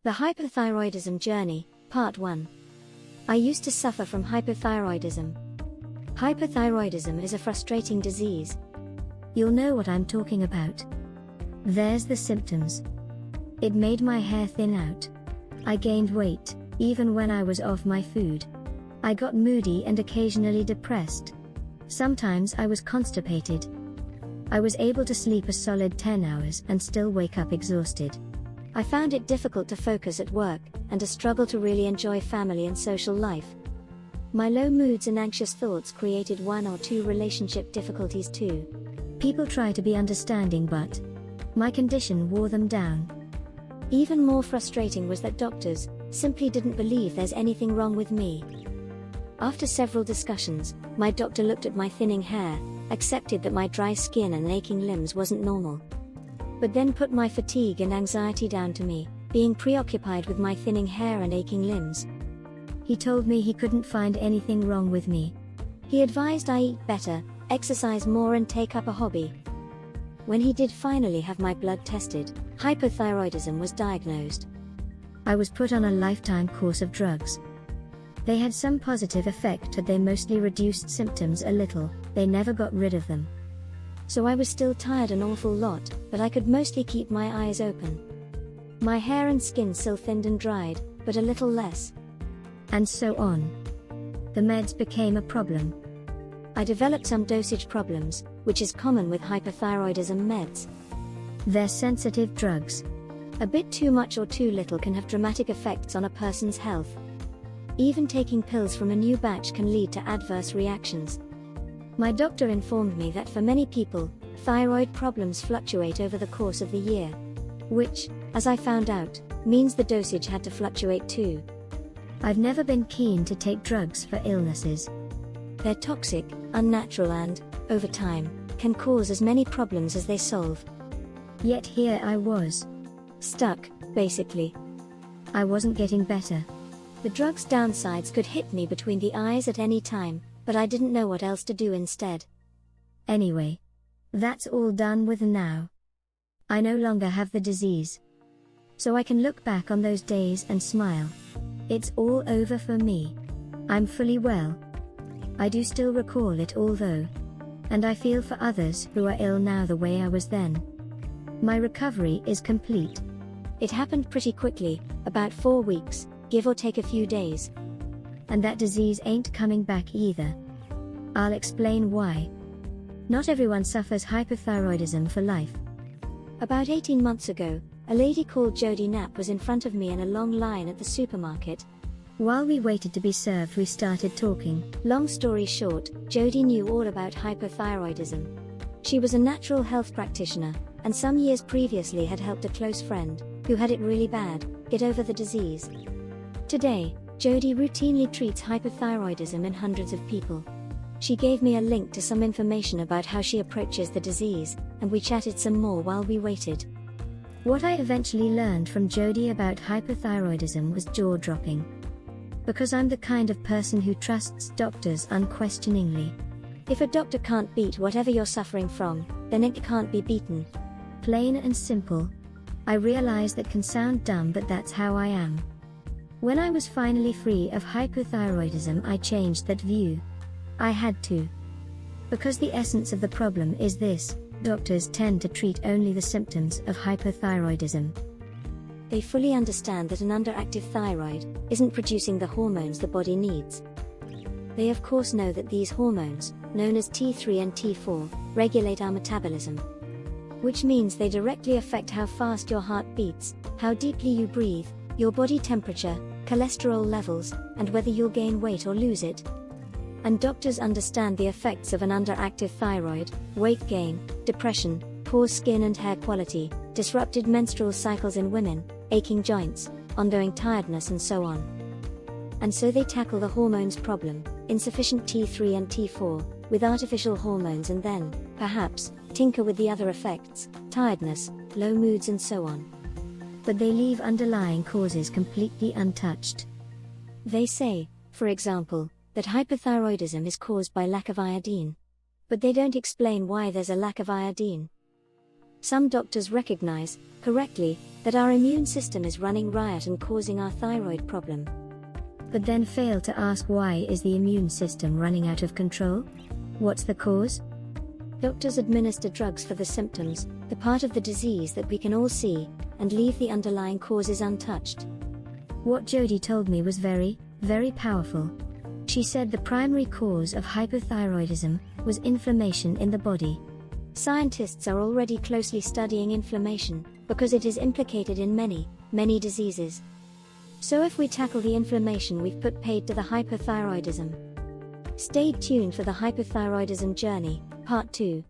The Hypothyroidism Journey, Part 1. I used to suffer from hypothyroidism. Hypothyroidism is a frustrating disease. You'll know what I'm talking about. There's the symptoms. It made my hair thin out. I gained weight, even when I was off my food. I got moody and occasionally depressed. Sometimes I was constipated. I was able to sleep a solid 10 hours and still wake up exhausted. I found it difficult to focus at work, and a struggle to really enjoy family and social life. My low moods and anxious thoughts created one or two relationship difficulties too. People try to be understanding, but my condition wore them down. Even more frustrating was that doctors simply didn't believe there's anything wrong with me. After several discussions, my doctor looked at my thinning hair, accepted that my dry skin and aching limbs wasn't normal, but then put my fatigue and anxiety down to me, being preoccupied with my thinning hair and aching limbs. He told me he couldn't find anything wrong with me. He advised I eat better, exercise more and take up a hobby. When he did finally have my blood tested, hypothyroidism was diagnosed. I was put on a lifetime course of drugs. They had some positive effect, but they mostly reduced symptoms a little, they never got rid of them. So I was still tired an awful lot, but I could mostly keep my eyes open. My hair and skin still thinned and dried, but a little less. And so on. The meds became a problem. I developed some dosage problems, which is common with hypothyroidism meds. They're sensitive drugs. A bit too much or too little can have dramatic effects on a person's health. Even taking pills from a new batch can lead to adverse reactions. My doctor informed me that for many people, thyroid problems fluctuate over the course of the year. Which, as I found out, means the dosage had to fluctuate too. I've never been keen to take drugs for illnesses. They're toxic, unnatural and, over time, can cause as many problems as they solve. Yet here I was. Stuck, basically. I wasn't getting better. The drug's downsides could hit me between the eyes at any time, but I didn't know what else to do instead. Anyway, that's all done with now. I no longer have the disease. So I can look back on those days and smile. It's all over for me. I'm fully well. I do still recall it all though. And I feel for others who are ill now the way I was then. My recovery is complete. It happened pretty quickly, about 4 weeks, give or take a few days. And that disease ain't coming back either. I'll explain why. Not everyone suffers hypothyroidism for life. About 18 months ago, a lady called Jody Knapp was in front of me in a long line at the supermarket. While we waited to be served, we started talking. Long story short, Jody knew all about hypothyroidism. She was a natural health practitioner, and some years previously had helped a close friend, who had it really bad, get over the disease. Today, Jody routinely treats hypothyroidism in hundreds of people. She gave me a link to some information about how she approaches the disease, and we chatted some more while we waited. What I eventually learned from Jody about hypothyroidism was jaw-dropping. Because I'm the kind of person who trusts doctors unquestioningly. If a doctor can't beat whatever you're suffering from, then it can't be beaten. Plain and simple. I realize that can sound dumb, but that's how I am. When I was finally free of hypothyroidism, I changed that view. I had to. Because the essence of the problem is this: doctors tend to treat only the symptoms of hypothyroidism. They fully understand that an underactive thyroid isn't producing the hormones the body needs. They of course know that these hormones, known as T3 and T4, regulate our metabolism. Which means they directly affect how fast your heart beats, how deeply you breathe, your body temperature, cholesterol levels, and whether you'll gain weight or lose it. And doctors understand the effects of an underactive thyroid: weight gain, depression, poor skin and hair quality, disrupted menstrual cycles in women, aching joints, ongoing tiredness and so on. And so they tackle the hormones problem, insufficient T3 and T4, with artificial hormones, and then, perhaps, tinker with the other effects, tiredness, low moods and so on. But they leave underlying causes completely untouched. They say, for example, that hypothyroidism is caused by lack of iodine. But they don't explain why there's a lack of iodine. Some doctors recognize, correctly, that our immune system is running riot and causing our thyroid problem. But then fail to ask, why is the immune system running out of control? What's the cause? Doctors administer drugs for the symptoms, the part of the disease that we can all see, and leave the underlying causes untouched. What Jody told me was very, very powerful. She said the primary cause of hypothyroidism was inflammation in the body. Scientists are already closely studying inflammation, because it is implicated in many, many diseases. So if we tackle the inflammation, we've put paid to the hypothyroidism. Stay tuned for the hypothyroidism journey, part 2.